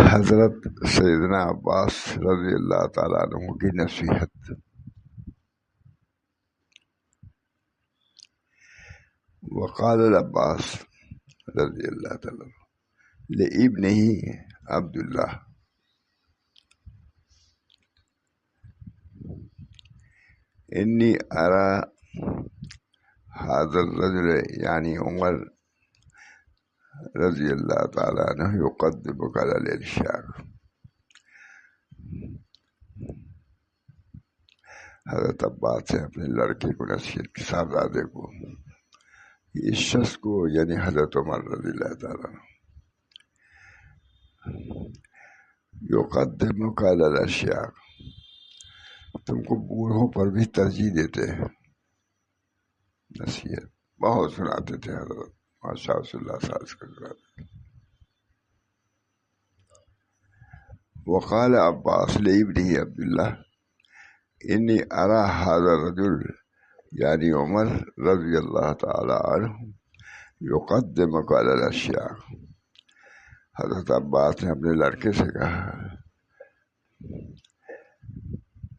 حضرت سیدنا عباس رضی اللہ تعالیٰ عنہ کی نصیحت۔ وقال العباس رضی اللہ تعالیٰ عنہ لابنہ عبداللہ، انی ارى هذا الرجل یعنی عمر رضی اللہ تعالیٰ عنہ یقدمک علی العشاء۔ حضرت عباس سے اپنے لڑکے کو نصیحت، صاحبزادے کو، اس شخص کو یعنی حضرت عمر رضی اللہ تعالیٰ عنہ، یقدمک علی العشاء، تم کو بوڑھوں پر بھی ترجیح دیتے ہیں۔ نصیحت بہت سناتے تھے حضرت، ماشاء اللہ صاحب کا سناتے۔ وقال عباس لابنہ عبداللہ انی ارى هذا الرجل یعنی عمر رضی اللہ تعالی عنہ یقدمک علی الاشیاء۔ حضرت عباس نے اپنے لڑکے سے کہا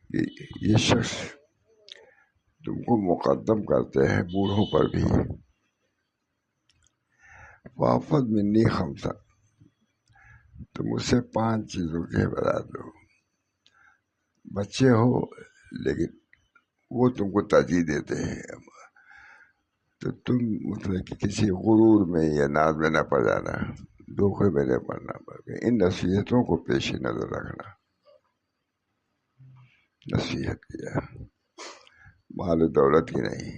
کہ یہ شخص تم کو مقدم کرتے ہیں بوڑھوں پر بھی۔ وافد منی خمسہ، تم مجھ سے 5 چیزوں کے بتا دو۔ بچے ہو لیکن وہ تم کو ترجیح دیتے ہیں، تو تم مطلب کہ کسی غرور میں یا ناز میں نہ پڑ جانا، دھوکے میں نہ پڑنا، بلکہ ان نصیحتوں کو پیش نظر رکھنا۔ نصیحت کیا، مال و دولت کی نہیں،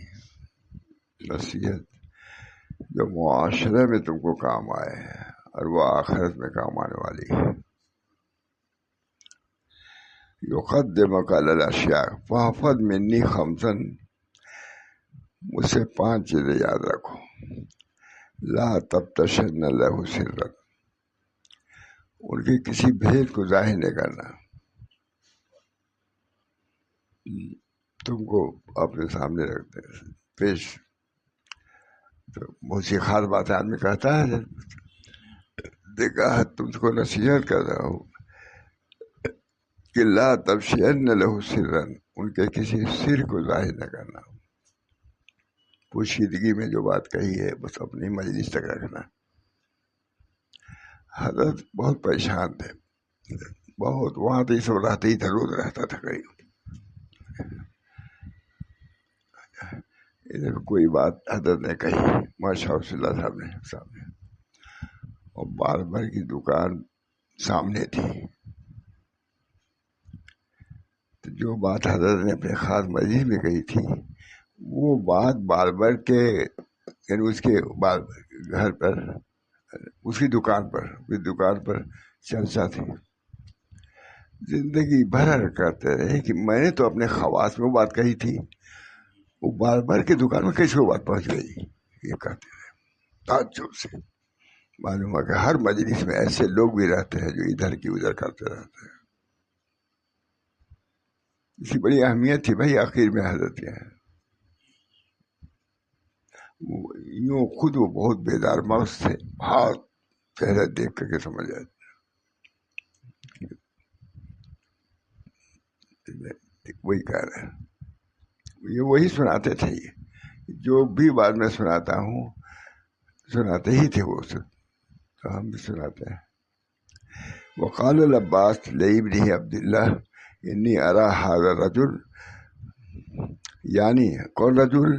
نصیحت جو معاشرے میں تم کو کام آئے اور وہ آخرت میں کام آنے والی ہے۔ یقدمک علی الاشیاء فاحفظ منی خمسا، مجھ سے 5 چیزیں یاد رکھو۔ لا تبتشن لہ سرا، ان کے کسی بھید کو ظاہر نہیں کرنا۔ تم کو اپنے سامنے رکھتے ہیں پیش، تو بہت سی خاص باتیں آدمی کہتا ہے، دیکھا تم کو نصیحت کر رہا ہوں کہ لا تبشین لہ سرا، ان کے کسی سر کو ظاہر نہ کرنا۔ پوشیدگی میں جو بات کہی ہے بس اپنی مجلس تک رکھنا۔ حضرت بہت پریشان تھے، بہت، وہاں تو اس وقت رہتے ہی تھا، روز رہتا تھا کہیں۔ ادھر کوئی بات حضرت نے کہی، ماشاء اللہ صاحب نے سامنے، اور باربر کی دکان سامنے تھی، تو جو بات حضرت نے اپنے خاص مجلس میں کہی تھی وہ بات باربر کے یعنی اس کے گھر پر، اس کی دکان پر چرچا تھی۔ زندگی بھر کرتے رہے کہ میں نے تو اپنے خواص میں وہ بات کہی تھی، وہ باربر کی دکان میں کیسے وہ بات پہنچ گئی، یہ کہتے رہے تعجب سے۔ معلوم ہے کہ ہر مجلس میں ایسے لوگ بھی رہتے ہیں جو ادھر کی ادھر کرتے رہتے ہیں۔ اس کی بڑی اہمیت تھی بھائی، آخر میں حضرت کے یوں خود وہ بہت بیدار مغز تھے، بہت چہرہ دیکھ کر کے سمجھ آئے، وہی کہہ رہے ہیں، یہ وہی سناتے تھے، جو بھی بات میں سناتا ہوں سناتے ہی تھے وہ سب، تو ہم بھی سناتے ہیں۔ وقال العباس لابنہ عبداللہ انی ارى هذا الرجل، یعنی کون رجل؟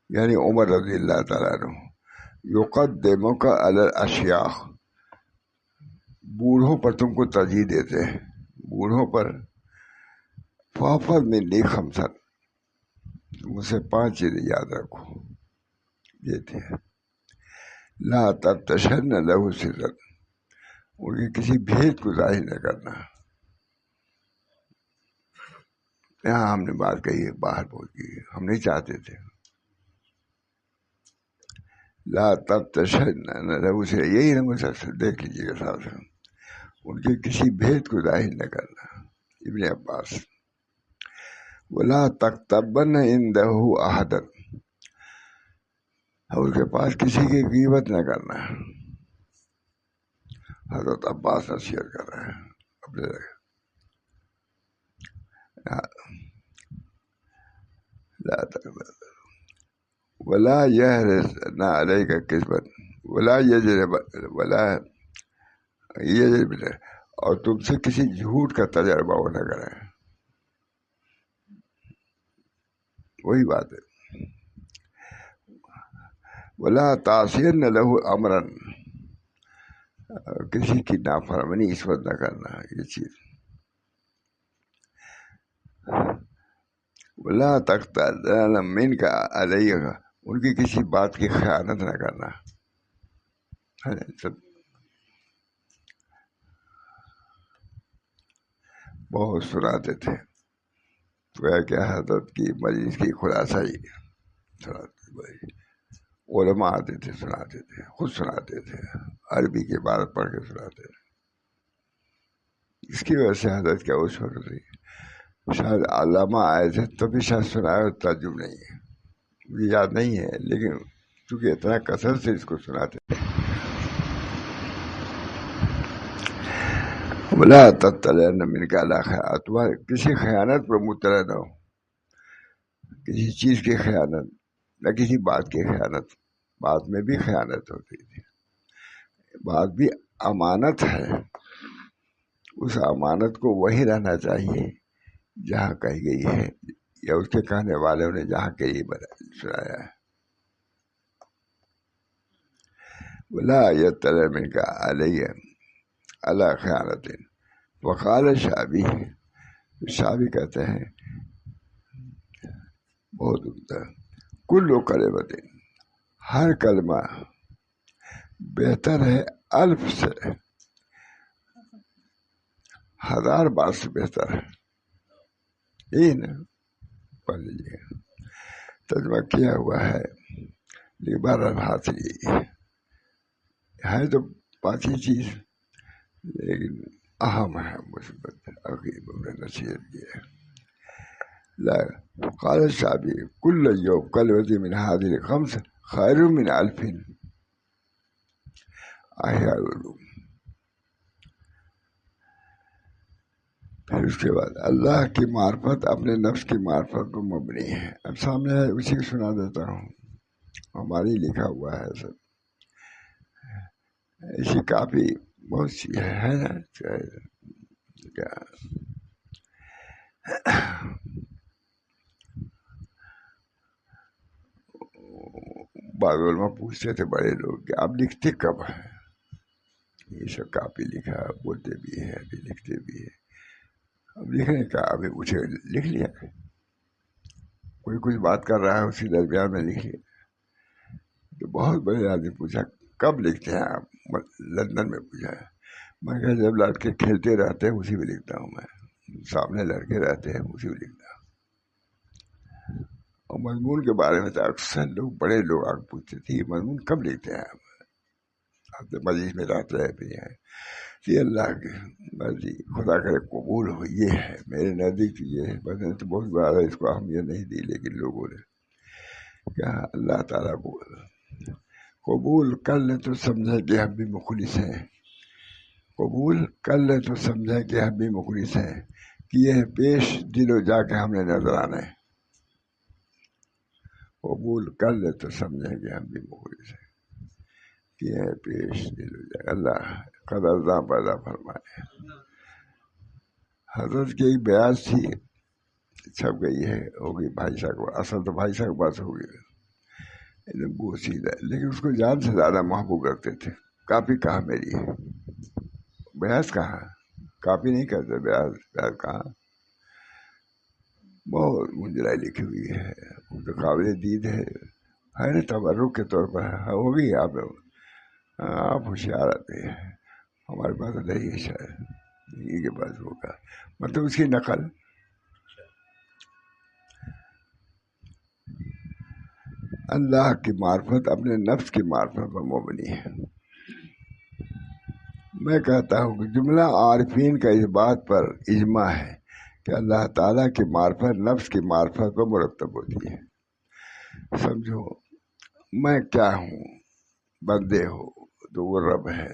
یعنی عمر رضی اللہ تعالیٰ عنہ، یقدمک علی الاشیاء، بوڑھوں پر تم کو ترجیح دیتے ہیں، بوڑھوں پر۔ فاحفظ منی خمسا، مجھ سے 5 چیزیں یاد رکھو، یہ تھے۔ لا تبتشن لہ سرا، ان کے کسی بھید کو ظاہر نہ کرنا۔ یہاں ہم نے بات کہی ہے، باہر بول کی ہم نہیں چاہتے تھے۔ لا تبتشن لہ سرا، یہی نا مسلسل دیکھ لیجیے گا صاحب، ان کے کسی بھید کو ظاہر نہ کرنا۔ ابن عباس، ولا تکتبن عندہ احدا، اور اس کے پاس کسی کی غیبت نہ کرنا۔ حضرت عباس نصیحت کر رہے ہیں اپنے لا تقبل ولا يهرس نہ عليك قسمت ولا يجرب ولا يجرب اور تم سے کسی جھوٹ کا تجربہ وہ نہ کریں. وہی بات ہے. ولا تعصين له امرا کسی کی نافرمانی اس وقت نہ کرنا. یہ چیز ولا تقتل منك عليك ان کی کسی بات کی خیانت نہ کرنا. بہت سناتے تھے وہ کہ حضرت کی مجلس کی خلاصہ ہی سناتے. علماء آتے تھے سناتے تھے خود سناتے تھے عربی کی عبارت پڑھ کے سناتے تھے. اس کی وجہ سے حضرت کیا وہ چھوڑ رہی شاید علامہ آئے تھے تبھی شاید سنایا تعجب نہیں ہے مجھے یاد نہیں ہے لیکن چونکہ اتنا کثرت سے اس کو سناتے تھے. بلا تطلع منك على خیانت کسی خیانت پر مطلع نہ ہو. کسی چیز کی خیانت نہ کسی بات کی خیانت. بات میں بھی خیانت ہوتی تھی. بات بھی امانت ہے. اس امانت کو وہی رہنا چاہیے جہاں کہی گئی ہے یا اس کے کہنے والوں نے جہاں کہی سنایا ہے. ولا يطلع منك علي على خیانت. وقال شعبی شعبی کہتے ہیں بہت عمدہ کل کلمۃ ہر کلمہ بہتر ہے الف سے 1000 بار سے بہتر ہے. یہی نا پڑھ لیجیے ترجمہ کیا ہوا ہے لیکن بہرحال حاصل یہی ہے تو بات ہی چیز لیکن اہم ہے مثبت عقیب میں نصیحت کی ہے. لا قال الشعبی کل یوم کلمۃ من هذه الخمس خیر من 1000 احیاء العلوم. پھر اس کے بعد اللہ کی معرفت اپنے نفس کی معرفت پر مبنی ہے. اب سامنے ہے اسی کو سنا دیتا ہوں ہماری لکھا ہوا ہے سب ایسی کافی بہت سی ہے نا کیا بعض علماء پوچھتے تھے بڑے لوگ کہ آپ لکھتے کب ہیں. یہ سب کافی لکھا بولتے بھی ہے ابھی لکھتے بھی ہے. اب لکھنے کا ابھی پوچھے لکھ لیا کوئی کچھ بات کر رہا ہے اسی درمیان میں لکھ لیا. تو بہت بڑے آدمی پوچھا کب لکھتے ہیں آپ. لندن میں پوچھا ہے. میں کہا جب لڑکے کھیلتے رہتے ہیں اسی میں لکھتا ہوں. میں سامنے لڑکے رہتے ہیں اسی میں لکھتا ہوں. اور مضمون کے بارے میں تو اکثر لوگ بڑے لوگ آگ پوچھتے تھے یہ مضمون کب لکھتے ہیں آپ تو مجلس میں رہتے بھی ہیں. یہ اللہ کی مرضی خدا کرے قبول ہو. یہ ہے میرے نزدیک یہ ہے. میں نے تو بہت بار اس کو اہمیت نہیں دی لیکن لوگوں نے کہا اللہ تعالیٰ کو قبول کر لیں تو سمجھے کہ ہم بھی مخلص ہیں. قبول کر لیں تو سمجھے کہ ہم بھی مخلص ہیں کہ یہ پیش دل و جا کے ہم نے نظر آنا ہے. قبول کر لیں تو سمجھے کہ ہم بھی مخلص ہیں کہ یہ پیش دل و جا. اللہ قدرداں پیدا فرمائے. حضرت کی ایک بیعت تھی چھپ گئی ہے ہوگی بھائی صاحب اصل تو بھائی صاحب بات ہوگی وہ سیدھا لیکن اس کو جان سے زیادہ محبوب رکھتے تھے. کاپی کہاں میری ہے بیعت کہاں کاپی نہیں کرتے بیعت کہاں. بہت منجرائی لکھی ہوئی ہے تو قابل دید ہے نا تبرک کے طور پر ہوگی. آپ ہوشیار آتے ہیں ہمارے پاس نہیں ہے شاید یہ کے پاس ہوگا مطلب اس کی نقل. اللہ کی معرفت اپنے نفس کی معرفت پر مبنی ہے. میں کہتا ہوں کہ جملہ عارفین کا اس بات پر اجماع ہے کہ اللہ تعالیٰ کی معرفت نفس کی معرفت پر مرتب ہوتی ہے. سمجھو میں کیا ہوں بندے ہو تو وہ رب ہے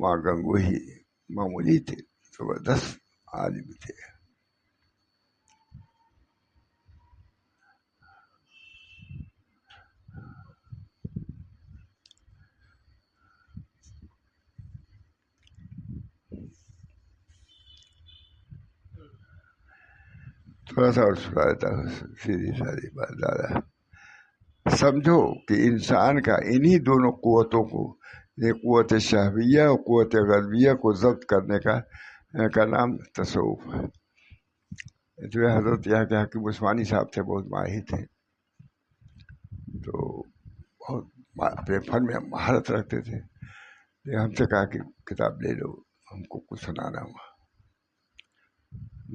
ماں گنگوہی معمولی تھے، زبردست عالم تھے. تھوڑا سا اور سنا دیتا ہوں، سیدھی ساری بات زیادہ. سمجھو کہ انسان کا انہی دونوں قوتوں کو، یہ قوت شہویہ اور قوت غضبیہ کو ضبط کرنے کا نام تصوف ہے. جو حضرت یہاں کے حکیم عثمانی صاحب تھے، بہت ماہر تھے، تو بہت اپنے فن میں مہارت رکھتے تھے. ہم سے کہا کہ کتاب لے لو، ہم کو کچھ سنانا ہوا.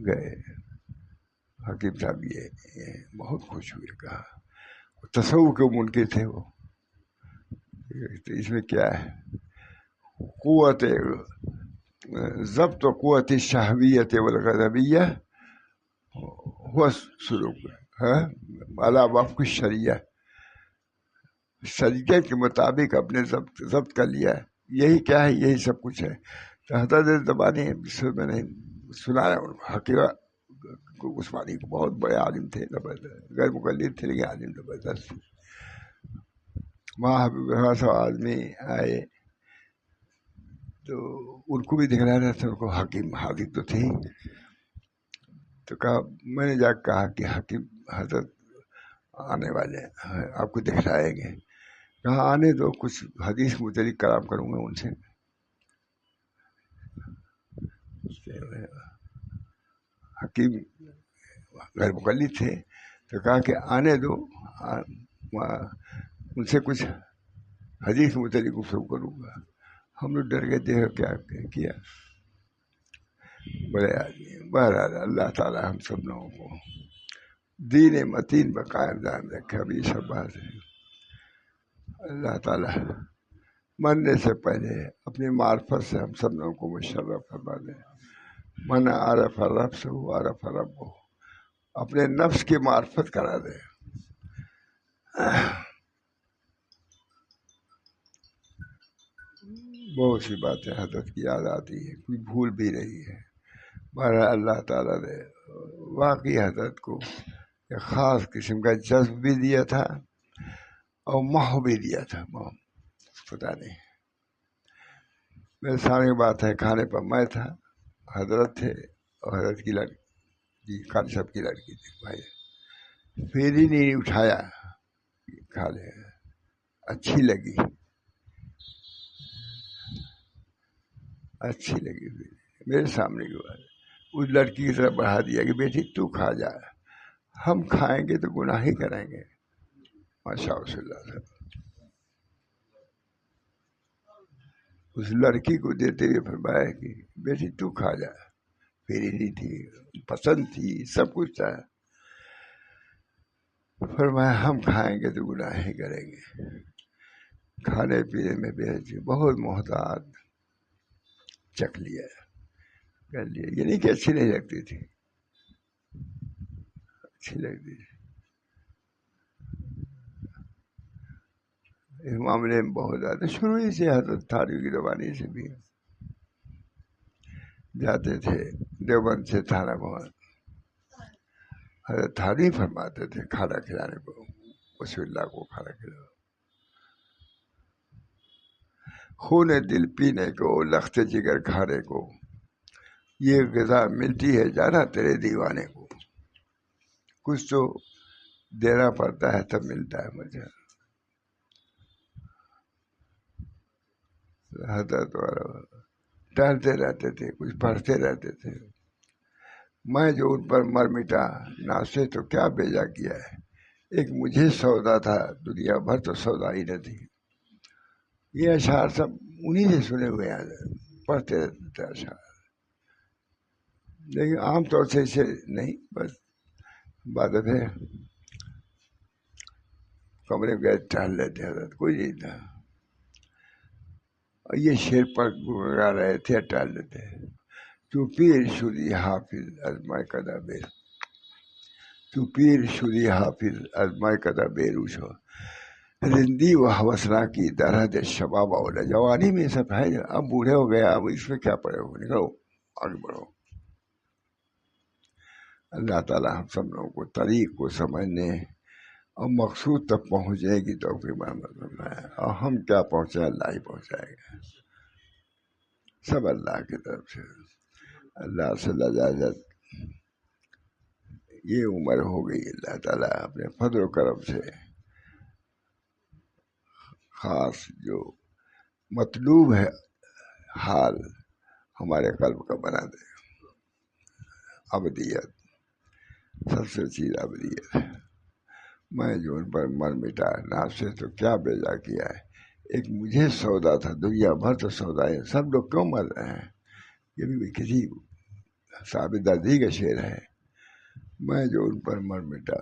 گئے حکیم صاحب یہ بہت خوش ہوئے، کہا تصوف کے منکر تھے وہ. تو اس میں کیا ہے؟ قوت ضبط و قوت شہویت والغضبیہ ہوا سلوک ہے اعلیٰ وفق شریعہ، شریعت کے مطابق اپنے ضبط کر لیا. یہی کیا ہے؟ یہی سب کچھ ہے. تو حضرت زبانی میں نے سنا ہے حکیم عثمانی کو، بہت بڑے عالم تھے، زبردست، غیر مقلد تھے لیکن عالم زبردست. وہاں حبیب صاحب آدمی آئے تو ان کو بھی دکھلا رہا تھا، ان کو حکیم حاضر تو تھے. تو کہا، میں نے جا کہا کہ حکیم حضرت آنے والے ہیں، آپ کو دکھلائیں گے. کہاں آنے دو، کچھ حدیث متعلق کلام کروں گا ان سے. حکیم غیر مقلد تھے، تو کہا کہ آنے دو، ان سے کچھ حدیث متعلق گفتگو کروں گا. ہم لوگ ڈر گئے، دیکھو کیا کیا. بڑے آدمی. بہرحال اللہ تعالیٰ ہم سب لوگوں کو دین متین بقائم دائم رکھے. ابھی سب بات ہے. اللہ تعالیٰ مرنے سے پہلے اپنی معرفت سے ہم سب لوگوں کو مشرف فرما دے. من عرف رب سے ہو عرف رب ہو، اپنے نفس کی معرفت کرا دے. بہت سی باتیں حضرت کی یاد آتی ہے، کوئی بھول بھی رہی ہے. بہرحال اللہ تعالیٰ نے واقعی حضرت کو ایک خاص قسم کا جذب بھی دیا تھا اور محو بھی دیا تھا. پتہ نہیں، میرے سامنے بات ہے، کھانے پر میں تھا، حضرت تھے اور حضرت کی لڑکی جی خان صاحب کی لڑکی تھی بھائی. پھر ہی نہیں اٹھایا، کھا لے. اچھی لگی، اچھی لگی. میرے سامنے کی بات اس لڑکی کی طرف بڑھا دیا کہ بیٹی تو کھا جا، ہم کھائیں گے تو گناہ ہی کریں گے. ماشاء اللہ. اس لڑکی کو دیتے ہوئے فرمایا کہ بیٹی تو کھا جا. پھر ہی تھی، پسند تھی، سب کچھ تھا. فرمایا ہم کھائیں گے تو گناہ ہی کریں گے. کھانے پینے میں بہت محتاط، چکھ لیا، کر لیا. یہ نہیں کہ اچھی نہیں لگتی تھی، اچھی لگتی تھی. اس معاملے میں بہت زیادہ شروع ہی سے حضرت تھانوی کی زبانی سے بھی جاتے تھے دیوبند سے تھانہ بھون. حضرت تھانوی فرماتے تھے کھانا کھلانے کو، وصول اللہ کو کھانا کھلاؤ. خون دل پینے کو، لخت جگر کھانے کو، یہ غذا ملتی ہے جانا تیرے دیوانے کو. کچھ تو دینا پڑتا ہے تب ملتا ہے مجھے. حضرت ٹہلتے رہتے تھے، کچھ پڑھتے رہتے تھے. میں جو ان پر مر مٹا ناسے تو کیا بیجا کیا ہے. ایک مجھے سودا تھا، دنیا بھر تو سودا ہی نہ تھی. یہ اشعار سب انہی سے سنے ہوئے ہیں، پڑھتے رہتے تھے اشعار. لیکن عام طور سے اسے نہیں، بس عبادت ہے. کمرے میں گئے ٹہل لیتے حضرت، کوئی نہیں تھا. اور یہ شیر پر گنگنا رہے تھے، ٹہل لیتے. تو پیر شدی حافظ از مای کدہ بیر، تو پیر شدی حافظ از مای کدہ بیروش ہو. رندی و حوصلہ کی درد شباب اولا، جوانی میں سب ہے، اب بوڑھے ہو گیا، اب اس میں کیا پڑے ہو، نکلو آگے بڑھو۔ اللہ تعالیٰ ہم سب لوگوں کو طریق کو سمجھنے اور مقصود تک پہنچنے کی توفیق ہے، اور ہم کیا پہنچے، اللہ ہی پہنچائے گا، سب اللہ کی طرف سے۔ اللہ سے لجاجت، یہ عمر ہو گئی، اللہ تعالیٰ اپنے فضل و کرم سے خاص جو مطلوب ہے حال ہمارے قلب کا بنا دے۔ ابدیت سب سے چیز ابدیت ہے۔ میں جو ان پر مر مٹا ناف سے تو کیا بیجا کیا ہے، ایک مجھے سودا تھا، دنیا بھر تو سودا ہے، سب لوگ کیوں مر رہے ہیں، یہ بھی کسی ثابت دردی کا شعر ہے۔ میں جو ان پر مر مٹا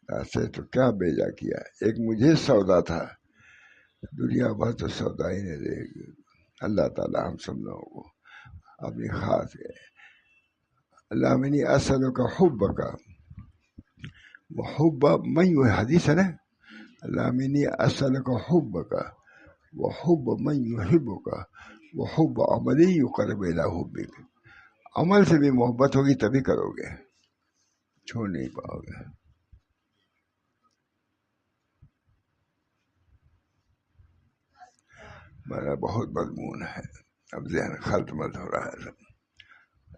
ناف سے تو کیا بیجا کیا، ایک مجھے سودا تھا، دنیا بھر تو سودا ہی نہیں رہے گی۔ اللہ تعالیٰ ہم سب لوگوں کو اپنی خاص ہے۔ اللہ منی اسلو کا حب کا وحب من، حدیث ہے نا، اللہ منی اسلو کا حب کا وحب من یحبک وحب عملی یقرب الی حبک، عمل سے بھی محبت ہوگی تبھی کرو گے، چھوڑ نہیں پاؤ گے۔ میرا بہت مضمون ہے، اب ذہن خلط مت ہو رہا ہے سب۔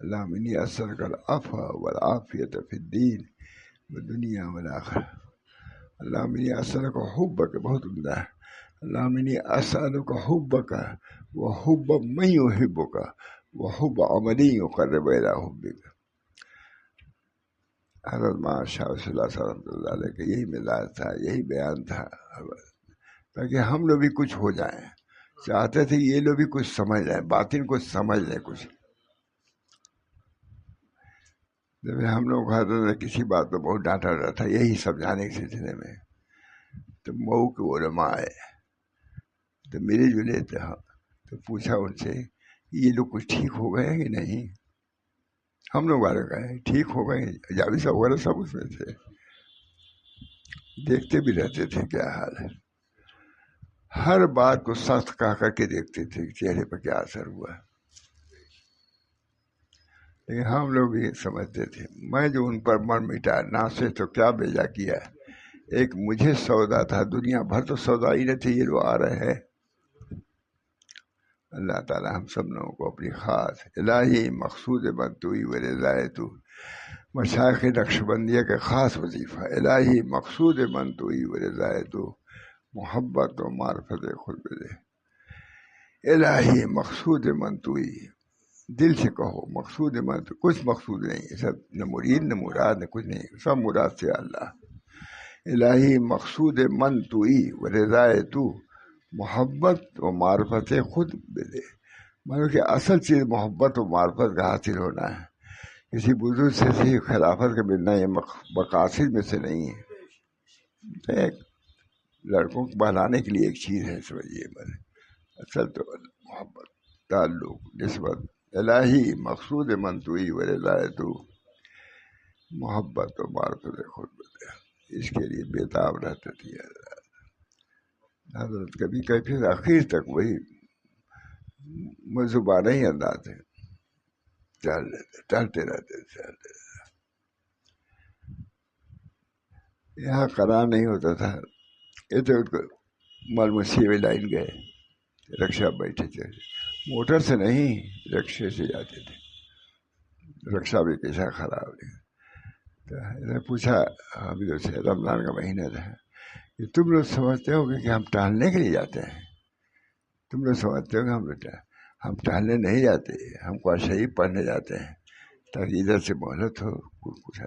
اللہ منی اسألک العفو والعافیۃ فی الدین والدنیا والآخرہ۔ اللہ منی اسألک حبک، بہت عمدہ ہے۔ اللہ منی اسألک حبک وحب من یحبک وحب عملی یقرب الی حبک۔ حضرت مولانا شاہ صلی اللہ علیہ کا یہی مزاج تھا، یہی بیان تھا، تاکہ ہم لوگ بھی کچھ ہو جائیں۔ چاہتے تھے یہ لوگ بھی کچھ سمجھ لیں، باطن کچھ سمجھ لیں کچھ۔ جب ہم لوگ کسی بات کو بہت ڈانٹا رہا تھا یہی سمجھانے کے سلسلے میں، تو مئو کے علماء آئے تو میرے جلے تھے، تو پوچھا ان سے یہ لوگ کچھ ٹھیک ہو گئے کہ نہیں؟ ہم لوگ والے کہے ٹھیک ہو گئے، جاوید صاحب وغیرہ سب اس میں تھے، دیکھتے بھی رہتے تھے کیا حال ہے، ہر بات کو سخت کہہ کر کے دیکھتے تھے چہرے پر کیا اثر ہوا۔ لیکن ہم لوگ یہ سمجھتے تھے، میں جو ان پر مر مٹا ناف سے تو کیا بیجا کیا، ایک مجھے سودا تھا، دنیا بھر تو سودا ہی نہ تھے، یہ لوگ آ رہے ہیں۔ اللہ تعالیٰ ہم سب لوگوں کو اپنی خاص الہی مقصود بنتوئی و رضائے تو، مشائخ نقش بندیہ کا خاص وظیفہ، الہی مقصود بنتوئی و رضائے تو، محبت و معرفت خود بدے۔ الہی مقصود منتوئی، دل سے کہو مقصود منتو، کچھ مقصود نہیں، سب نہ مرید نہ مراد نہ کچھ نہیں، سب مراد سے اللہ۔ الہی مقصود منتوئی و رضائے تو، محبت و معرفت خود بدے، مطلب کہ اصل چیز محبت و معرفت کا حاصل ہونا ہے، کسی بزرگ سے خلافت کا ملنا یہ مقاصد میں سے نہیں ہے، ایک لڑکوں کو بہلانے کے لیے ایک چیز ہے، سمجھیے بس، اصل تو محبت تعلق نسبت، الہی مقصود منتوئی و رضائے تو، محبت و معرفت خود بدے، اس کے لیے بےتاب رہتے تھے حضرت، کبھی کبھی آخر تک وہی مزبانہ ہی انداز ہے، ٹہلتے رہتے یہاں قرار نہیں ہوتا تھا، یہ تو ملمسی میں لائن گئے، رکشا بیٹھے تھے، موٹر سے نہیں رکشے سے جاتے تھے، رکشا بھی کیسا خراب ہے۔ تو پوچھا حافظ سے، رمضان کا مہینہ تھا، کہ تم لوگ سمجھتے ہو کہ ہم ٹہلنے کے لیے جاتے ہیں؟ تم لوگ سمجھتے ہو کہ ہم ٹہلنے نہیں جاتے، ہم قرآن شریف پڑھنے جاتے ہیں تاکہ ادھر سے مہلت ہو، کچھ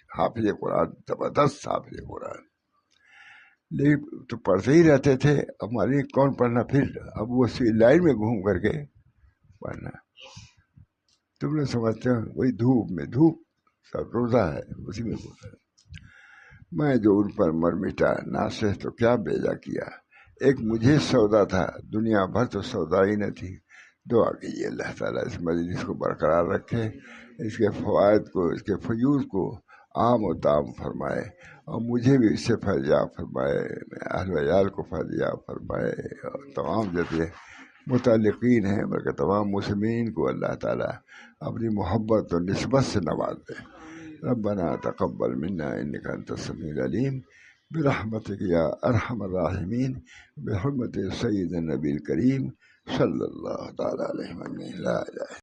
حافظ قرآن زبردست حافظ قرآن، لیکن تو پڑھتے ہی رہتے تھے، ہمارے کون پڑھنا پھر، اب وہ لائن میں گھوم کر کے پڑھنا، تم لوگ سمجھتے ہو وہی دھوپ میں، دھوپ سب روزہ ہے اسی میں گھومتا ہے۔ میں جو ان پر مر مٹا ناف سے تو کیا بیجا کیا، ایک مجھے سودا تھا، دنیا بھر تو سودا ہی نہ تھی۔ دعا کیجیے اللہ تعالیٰ اس مجلس کو برقرار رکھے، اس کے فوائد کو، اس کے فیوز کو عام و تام فرمائے، اور مجھے بھی اس سے فیضیاب فرمائے، اہل ویال کو فیضیاب فرمائے، اور تمام جتنے متعلقین ہیں بلکہ تمام مسلمین کو اللہ تعالیٰ اپنی محبت اور نسبت سے نواز دے۔ ربنا تقبل منا انک انت السمیع العلیم برحمتک یا ارحم الراحمین، بحرمت سید النبی الکریم صلی اللہ تعالیٰ علیہ وسلم، لا الہ